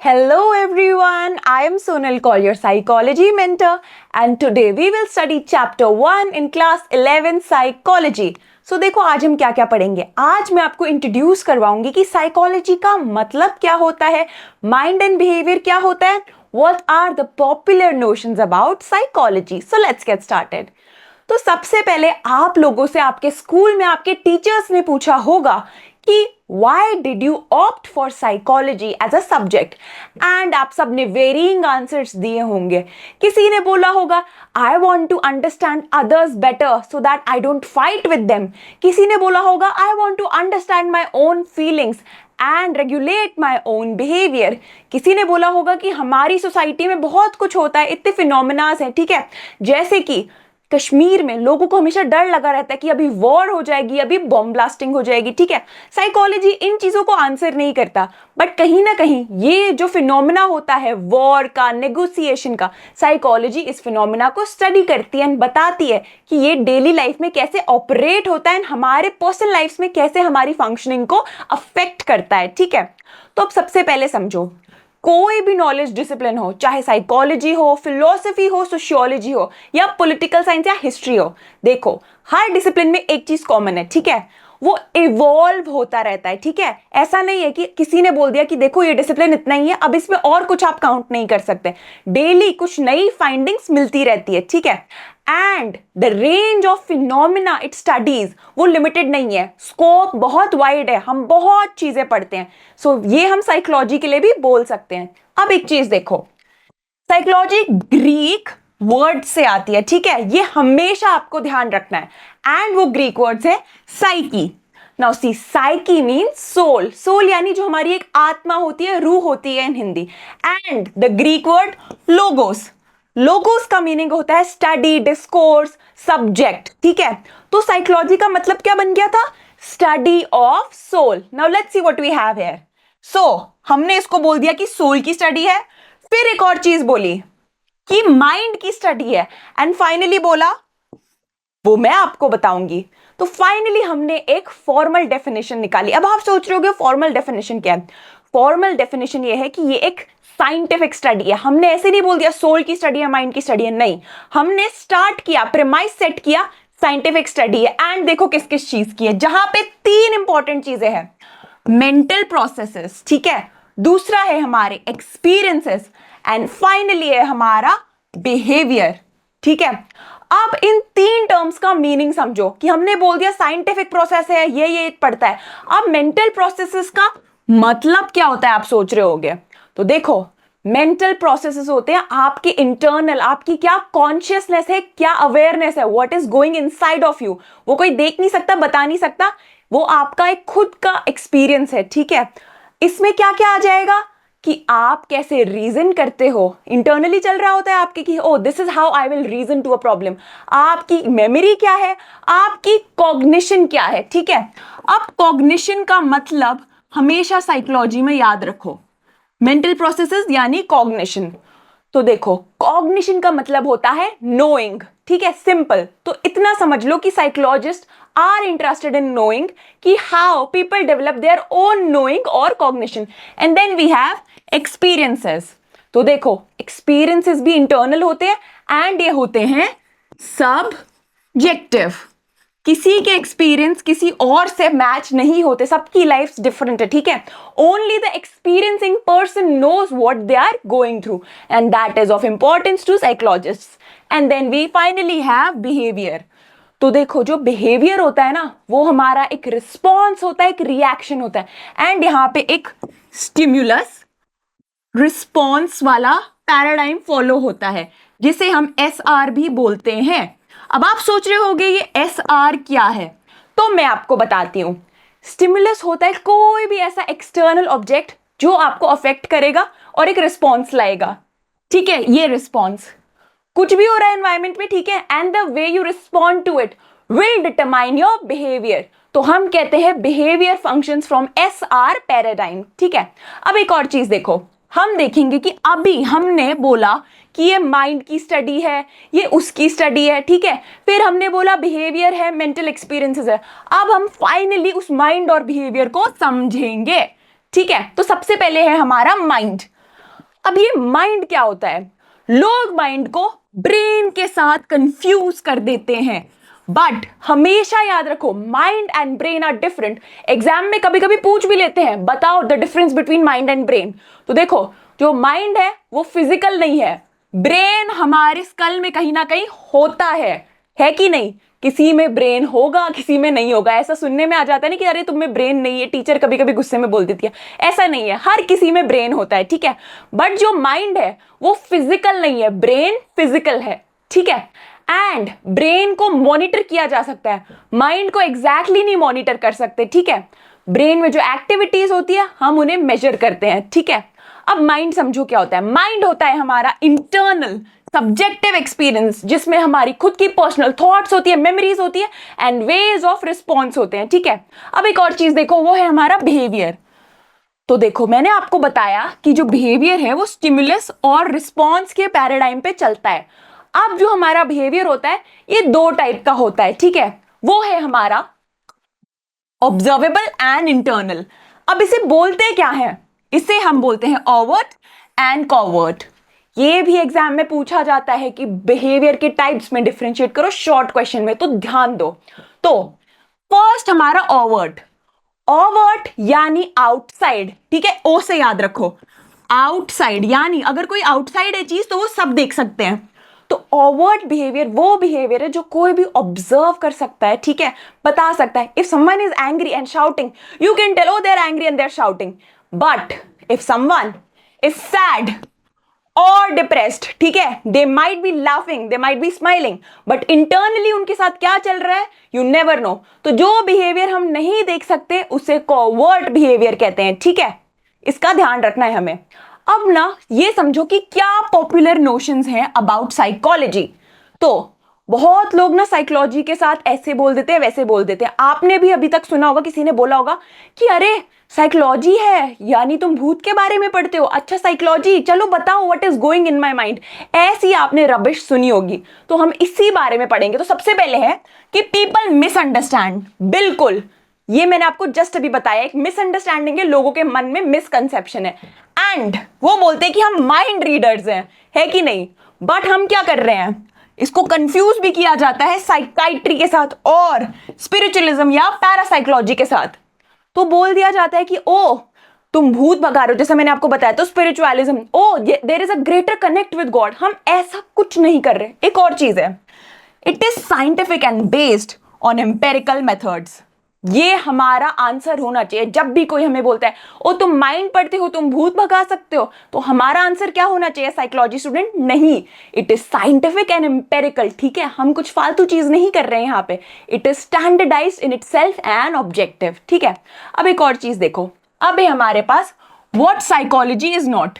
Hello everyone, I am Sonal Kaul, your psychology mentor, and today we will study chapter 1 in class 11 psychology. So देखो आज हम क्या क्या पढ़ेंगे। आज मैं आपको इंट्रोड्यूस करवाऊंगी कि साइकोलॉजी का मतलब क्या होता है, माइंड एंड बिहेवियर क्या होता है, what are the popular notions about psychology. So let's get started. तो सबसे पहले आप लोगों से आपके स्कूल में आपके टीचर्स ने पूछा होगा कि why did you opt for psychology as a subject? And आप सब ने varying answers दिए होंगे। किसी ने बोला होगा I want to understand others better so that I don't fight with them. किसी ने बोला होगा I want to understand my own feelings and regulate my own behavior. किसी ने बोला होगा कि हमारी सोसाइटी में बहुत कुछ होता है, इतने फिनोमेनास हैं, ठीक है, जैसे कि कश्मीर में लोगों को हमेशा डर लगा रहता है कि अभी वॉर हो जाएगी, अभी बॉम्ब ब्लास्टिंग हो जाएगी, ठीक है। साइकोलॉजी इन चीजों को आंसर नहीं करता, बट कहीं ना कहीं ये जो फिनोमेना होता है वॉर का, नेगोशिएशन का, साइकोलॉजी इस फिनोमेना को स्टडी करती है एंड बताती है कि ये डेली लाइफ में कैसे ऑपरेट होता है एंड हमारे पर्सनल लाइफ में कैसे हमारी फंक्शनिंग को अफेक्ट करता है, ठीक है। तो अब सबसे पहले समझो, कोई भी नॉलेज डिसिप्लिन हो, चाहे साइकोलॉजी हो, फिलोसफी हो, सोशियोलॉजी हो, या पॉलिटिकल साइंस या हिस्ट्री हो, देखो हर डिसिप्लिन में एक चीज कॉमन है, ठीक है, वो इवॉल्व होता रहता है, ठीक है। ऐसा नहीं है कि किसी ने बोल दिया कि देखो ये डिसिप्लिन इतना ही है, अब इसमें और कुछ आप काउंट नहीं कर सकते। डेली कुछ नई फाइंडिंग्स मिलती रहती है, ठीक है। And the range of phenomena it studies वो लिमिटेड नहीं है, स्कोप बहुत वाइड है, हम बहुत चीजें पढ़ते हैं। सो ये हम साइकोलॉजी के लिए भी बोल सकते हैं। अब एक चीज देखो, साइकोलॉजी ग्रीक वर्ड से आती है, ठीक है, ये हमेशा आपको ध्यान रखना है। एंड वो ग्रीक वर्ड है psyche. Now see, psyche means soul, soul यानी जो हमारी एक आत्मा होती है, रूह होती है in Hindi. And the Greek word logos, logos का मीनिंग होता है स्टडी, डिस्कोर्स, सब्जेक्ट, ठीक है। तो साइकोलॉजी का मतलब क्या बन गया था? Study of soul. Now let's see what we have here. So हमने इसको बोल दिया कि सोल की स्टडी है, फिर एक और चीज बोली कि माइंड की स्टडी है, एंड फाइनली बोला वो मैं आपको बताऊंगी। तो फाइनली हमने एक फॉर्मल डेफिनेशन निकाली। अब आप सोच रहे होगे फॉर्मल डेफिनेशन क्या है? फॉर्मल डेफिनेशन ये है कि ये एक साइंटिफिक स्टडी है। हमने ऐसे नहीं बोल दिया सोल की स्टडी है, माइंड की स्टडी है, नहीं, हमने स्टार्ट किया, प्रीमाइस सेट किया, साइंटिफिक स्टडी है। एंड देखो किस किस चीज की है, जहां पे तीन इंपॉर्टेंट चीजें हैं, मेंटल प्रोसेसेस, ठीक है, दूसरा है हमारे एक्सपीरियंसेस, एंड फाइनली है हमारा बिहेवियर, ठीक है। अब इन तीन टर्म्स का मीनिंग समझो कि हमने बोल दिया साइंटिफिक प्रोसेस है, ये पढ़ता है। अब मेंटल प्रोसेसेस का मतलब क्या होता है आप सोच रहे होगे। तो देखो, मेंटल प्रोसेसेस होते हैं आपके इंटरनल, आपकी क्या कॉन्शियसनेस है, क्या अवेयरनेस है, what is going inside of you, वो कोई देख नहीं सकता, बता नहीं सकता, वो आपका एक खुद का एक्सपीरियंस है, ठीक है। इसमें क्या क्या आ जाएगा कि आप कैसे रीजन करते हो, इंटरनली चल रहा होता है आपके कि oh this is how I will reason to a problem, आपकी मेमोरी क्या है, आपकी कॉग्निशन क्या है, ठीक है। अब कॉग्निशन का मतलब हमेशा साइकोलॉजी में याद रखो, मेंटल प्रोसेसेस यानी कॉग्निशन। तो देखो, कॉग्निशन का मतलब होता है नोइंग, ठीक है, सिंपल। तो इतना समझ लो कि psychologist are interested in knowing कि how people develop their own knowing और cognition. And then we have experiences. तो देखो, एक्सपीरियंसेस भी इंटरनल होते हैं एंड ये होते हैं सब्जेक्टिव। किसी के एक्सपीरियंस किसी और से मैच नहीं होते, सबकी लाइफ डिफरेंट है, ठीक है। Only the experiencing person knows what they are going through, and that is of importance to psychologists. And then we finally have behaviour. तो देखो, जो बिहेवियर होता है ना, वो हमारा एक रिस्पॉन्स होता है, एक रिएक्शन होता है। एंड यहाँ पे एक स्टिम्युलस रिस्पॉन्स वाला पैराडाइम फॉलो होता है, जिसे हम SR भी बोलते हैं। अब आप सोच रहे होंगे ये SR क्या है, तो मैं आपको बताती हूं। स्टिमुलस होता है कोई भी ऐसा एक्सटर्नल ऑब्जेक्ट जो आपको अफेक्ट करेगा और एक रिस्पॉन्स लाएगा, ठीक है। ये रिस्पॉन्स कुछ भी हो रहा है एनवायरमेंट में, ठीक है, and the way you respond to it will determine your behaviour. तो हम कहते हैं behaviour functions from SR paradigm, ठीक है। अब एक और चीज देखो, हम देखेंगे कि अभी हमने बोला कि ये माइंड की स्टडी है, ये उसकी स्टडी है, ठीक है, फिर हमने बोला बिहेवियर है, मेंटल एक्सपीरियंसेस है। अब हम फाइनली उस माइंड और बिहेवियर को समझेंगे, ठीक है। तो सबसे पहले है हमारा माइंड। अब ये माइंड क्या होता है? लोग माइंड को ब्रेन के साथ कंफ्यूज कर देते हैं, बट हमेशा याद रखो mind and brain are different. Exam में कभी कभी पूछ भी लेते हैं, बताओ the difference between mind and brain. तो देखो, जो माइंड है वो फिजिकल नहीं है, ब्रेन हमारे स्कल में कहीं ना कहीं होता है कि नहीं? किसी में ब्रेन होगा, किसी में नहीं होगा। ऐसा सुनने में आ जाता है ना कि अरे तुम में ब्रेन नहीं है, टीचर कभी कभी गुस्से में बोल देती है। ऐसा नहीं है, हर किसी में ब्रेन होता है, ठीक है। बट जो माइंड है वो फिजिकल नहीं है, ब्रेन फिजिकल है, ठीक है। एंड ब्रेन को मॉनिटर किया जा सकता है, माइंड को एग्जैक्टली नहीं मॉनिटर कर सकते, ठीक है। ब्रेन में जो एक्टिविटीज होती है हम उन्हें मेजर करते हैं, ठीक है। अब माइंड समझो क्या होता है। माइंड होता है हमारा इंटरनल सब्जेक्टिव एक्सपीरियंस, जिसमें हमारी खुद की पर्सनल थॉट्स होती है, मेमोरीज होती है एंड वेज ऑफ रिस्पॉन्स होते हैं, ठीक है। अब एक और चीज देखो, वो है हमारा बिहेवियर। तो देखो, मैंने आपको बताया कि जो बिहेवियर है वो स्टिमुलस और रिस्पॉन्स के पैराडाइम पे चलता है। अब जो हमारा बिहेवियर होता है ये दो टाइप का होता है, ठीक है। वो है हमारा ऑब्जर्वेबल एंड इंटरनल। अब इसे बोलते क्या है? इसे हम बोलते हैं ओवर्ट एंड कॉवर्ट। ये भी एग्जाम में पूछा जाता है कि बिहेवियर के टाइप्स में डिफरेंशिएट करो शॉर्ट क्वेश्चन में, तो ध्यान दो। तो फर्स्ट हमारा ओवर्ट। ओवर्ट यानी आउटसाइड, ठीक है, ओ से याद रखो। आउटसाइड यानी अगर कोई आउटसाइड है चीज तो वो सब देख सकते हैं। तो ओवर्ट बिहेवियर वो बिहेवियर है जो कोई भी ऑब्जर्व कर सकता है, ठीक है, बता सकता है। If someone is angry and shouting, you can tell oh they are angry and they are shouting. But if someone is sad or depressed, ठीक है, they might be laughing, they might be smiling, but internally उनके साथ क्या चल रहा है you never know. तो जो बिहेवियर हम नहीं देख सकते उसे कोवर्ट बिहेवियर कहते हैं, ठीक है। इसका ध्यान रखना है हमें। अब ना ये समझो कि क्या पॉपुलर नोशंस हैं अबाउट साइकोलॉजी। तो बहुत लोग ना साइकोलॉजी के साथ ऐसे बोल देते हैं, वैसे बोल देते हैं। आपने भी अभी तक सुना होगा, किसी ने बोला होगा कि अरे साइकोलॉजी है यानी तुम भूत के बारे में पढ़ते हो, अच्छा साइकोलॉजी, चलो बताओ what is going in my mind. ऐसी आपने रबिश सुनी होगी, तो हम इसी बारे में पढ़ेंगे। तो सबसे पहले है कि पीपल मिसअंडरस्टैंड। बिल्कुल, ये मैंने आपको जस्ट अभी बताया, एक मिसअंडरस्टैंडिंग है, लोगों के मन में मिसकंसेप्शन है। एंड वो बोलते हैं कि हम माइंड रीडर्स हैं, है कि नहीं। बट हम क्या कर रहे हैं, इसको कंफ्यूज भी किया जाता है साइकाइट्री के साथ और स्पिरिचुअलिज्म या पैरासाइकोलॉजी के साथ। तो बोल दिया जाता है कि ओ तुम भूत भगा रहे हो, जैसा मैंने आपको बताया। तो spiritualism, oh there is a greater connect with God. हम ऐसा कुछ नहीं कर रहे। एक और चीज है, it is scientific and based on empirical methods. ये हमारा आंसर होना चाहिए। जब भी कोई हमें बोलता है ओ तुम माइंड पढ़ते हो, तुम भूत भगा सकते हो, तो हमारा आंसर क्या होना चाहिए साइकोलॉजी स्टूडेंट? नहीं, it is scientific and empirical, ठीक है। हम कुछ फालतू चीज नहीं कर रहे हैं यहाँ पे। It is standardised in itself and objective, ठीक है। अब एक और चीज देखो, अब है हमारे पास व्हाट साइकोलॉजी इज नॉट।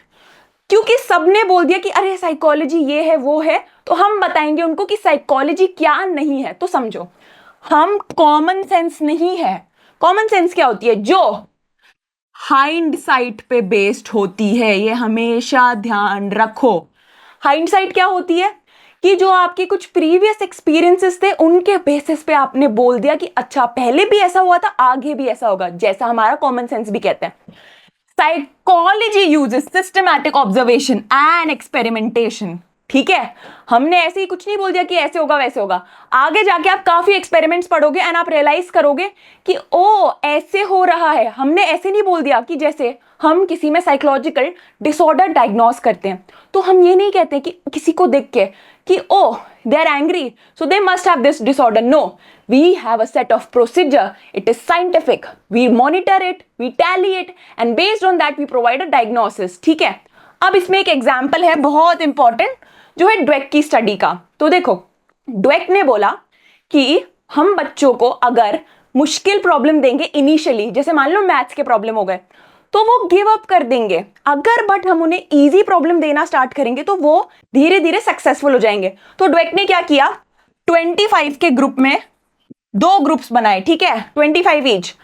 क्योंकि सबने बोल दिया कि अरे साइकोलॉजी ये है वो है, तो हम बताएंगे उनको कि साइकोलॉजी क्या नहीं है। तो समझो, हम कॉमन सेंस नहीं है। कॉमन सेंस क्या होती है? जो हाइंडसाइट पे बेस्ड होती है, ये हमेशा ध्यान रखो। हाइंडसाइट क्या होती है? कि जो आपके कुछ प्रीवियस एक्सपीरियंसेस थे उनके बेसिस पे आपने बोल दिया कि अच्छा पहले भी ऐसा हुआ था, आगे भी ऐसा होगा, जैसा हमारा कॉमन सेंस भी कहता है। Psychology uses systematic observation and experimentation, ठीक है। हमने ऐसे ही कुछ नहीं बोल दिया कि ऐसे होगा वैसे होगा। आगे जाके आप काफी एक्सपेरिमेंट्स पढ़ोगे एंड आप रियलाइज करोगे कि ओ ऐसे हो रहा है। हमने ऐसे नहीं बोल दिया कि जैसे हम किसी में साइकोलॉजिकल डिसऑर्डर डायग्नोस करते हैं, तो हम ये नहीं कहते कि किसी को देख के कि oh they are angry so they must have this disorder. No, we have a set of procedure, it is scientific, we monitor it, we tally it and based on that we provide a diagnosis, ठीक है। अब इसमें एक example है बहुत important, जो है Dweck की स्टडी का। तो देखो, ड्वेक ने बोला कि हम बच्चों को अगर मुश्किल प्रॉब्लम देंगे इनिशियली, जैसे मान लो मैथ्स के प्रॉब्लम हो गए, तो वो गिव अप कर देंगे। अगर बट हम उन्हें इजी प्रॉब्लम देना स्टार्ट करेंगे तो वो धीरे धीरे सक्सेसफुल हो जाएंगे। तो ड्वेक ने क्या किया, 25 के ग्रुप में 2 ग्रुप्स बनाए, ठीक है, 25 ईच,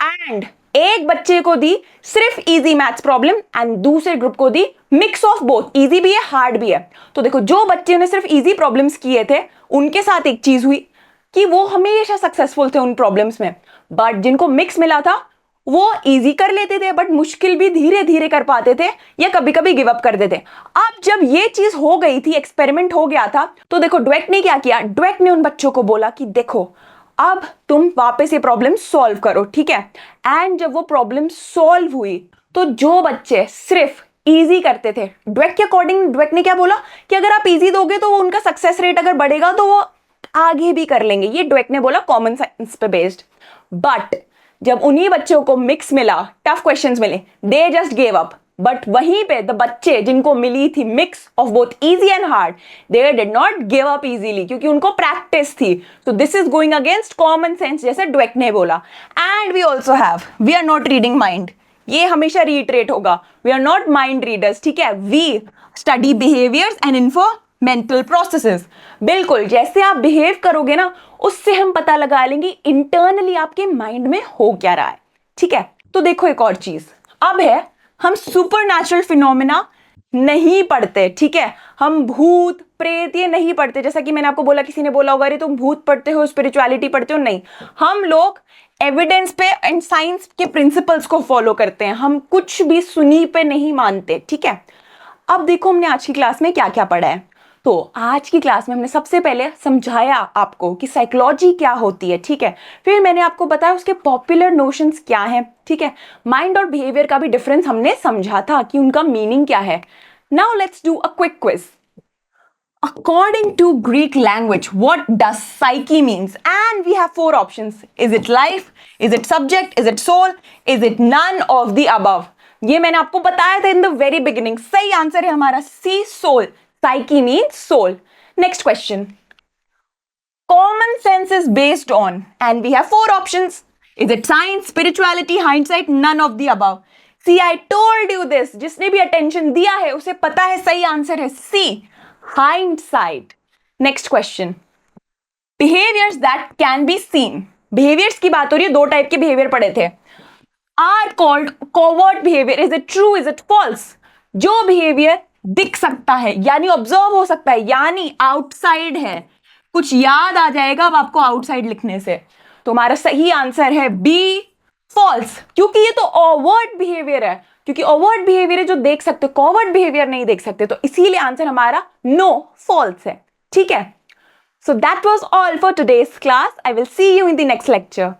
एंड एक बच्चे को दी सिर्फ इजी मैथ्स प्रॉब्लम एंड दूसरे ग्रुप को दी मिक्स ऑफ बोथ, इजी भी है हार्ड भी है। तो देखो, जो बच्चे ने सिर्फ इजी प्रॉब्लम्स किए थे उनके साथ एक चीज हुई कि वो हमेशा सक्सेसफुल थे उन प्रॉब्लम्स में, बट जिनको मिक्स मिला था वो इजी कर लेते थे बट मुश्किल भी धीरे धीरे कर पाते थे या कभी कभी गिव अप कर देते। अब जब ये चीज हो गई थी, एक्सपेरिमेंट हो गया था, तो देखो ड्वेक ने क्या किया, ड्वेक ने उन बच्चों को बोला कि देखो अब तुम वापस ये प्रॉब्लम सॉल्व करो, ठीक है। एंड जब वो प्रॉब्लम सॉल्व हुई तो जो बच्चे सिर्फ इजी करते थे, ड्वेक के अकॉर्डिंग ड्वेक ने क्या बोला कि अगर आप इजी दोगे तो उनका सक्सेस रेट अगर बढ़ेगा तो वो आगे भी कर लेंगे, ये ड्वेक ने बोला कॉमन सेंस पे बेस्ड। बट जब उन्हीं बच्चों को मिक्स मिला, टफ क्वेश्चंस मिले, they just gave up. But वहीं पे द बच्चे जिनको मिली थी mix of both easy and hard, they did not give up easily क्योंकि उनको प्रैक्टिस थी। तो this is going against common sense जैसे ड्वेक ने बोला। And we also have, we are not reading mind, ये हमेशा रीइटरेट होगा, we are not mind readers, ठीक है। We study behaviours and info mental processes. बिल्कुल जैसे आप बिहेव करोगे ना, उससे हम पता लगा लेंगे इंटरनली आपके माइंड में हो क्या रहा है, ठीक है। तो देखो एक और चीज अब है, हम सुपरनैचुरल फिनोमेना नहीं पढ़ते, ठीक है। हम भूत प्रेत ये नहीं पढ़ते, जैसा कि मैंने आपको बोला, किसी ने बोला होगा अरे तुम भूत पढ़ते हो, स्पिरिचुअलिटी पढ़ते हो, नहीं। हम लोग एविडेंस पे एंड साइंस के प्रिंसिपल्स को फॉलो करते हैं, हम कुछ भी सुनी पे नहीं मानते, ठीक है। अब देखो हमने आज की क्लास में क्या क्या पढ़ा है। तो आज की क्लास में हमने सबसे पहले समझाया आपको कि साइकोलॉजी क्या होती है, ठीक है। फिर मैंने आपको बताया उसके पॉपुलर नोशंस क्या हैं, ठीक है। माइंड और बिहेवियर का भी डिफरेंस हमने समझा था कि उनका मीनिंग क्या है। Now let's do a quick quiz. According to Greek language, what does psyche means? And we have 4 options. Is it life? Is it subject? Is it soul? Is it none of the above? ये मैंने आपको बताया था in the very beginning. सही answer है हमारा C, soul. Psyche means soul. Next question. Common sense is based on, and we have 4 options. Is it science, spirituality, hindsight, none of the above? See, I told you this. जिसने भी attention दिया है उसे पता है सही answer है C, hindsight. Next question. Behaviors that can be seen. Behaviors की बात हो रही है, 2 टाइप के behavior पढ़े थे. Are called covert behavior. Is it true? Is it false? जो behavior दिख सकता है यानी ऑब्जर्व हो सकता है यानी आउटसाइड है, कुछ याद आ जाएगा अब आपको आउटसाइड लिखने से। तो हमारा सही आंसर है बी, फॉल्स, क्योंकि ये तो ओवर्ट बिहेवियर है, क्योंकि ओवर्ट बिहेवियर है जो देख सकते, कॉवर्ट बिहेवियर नहीं देख सकते, तो इसीलिए आंसर हमारा नो, फॉल्स है, ठीक है। So that was all for today's class. I will see you in the next lecture.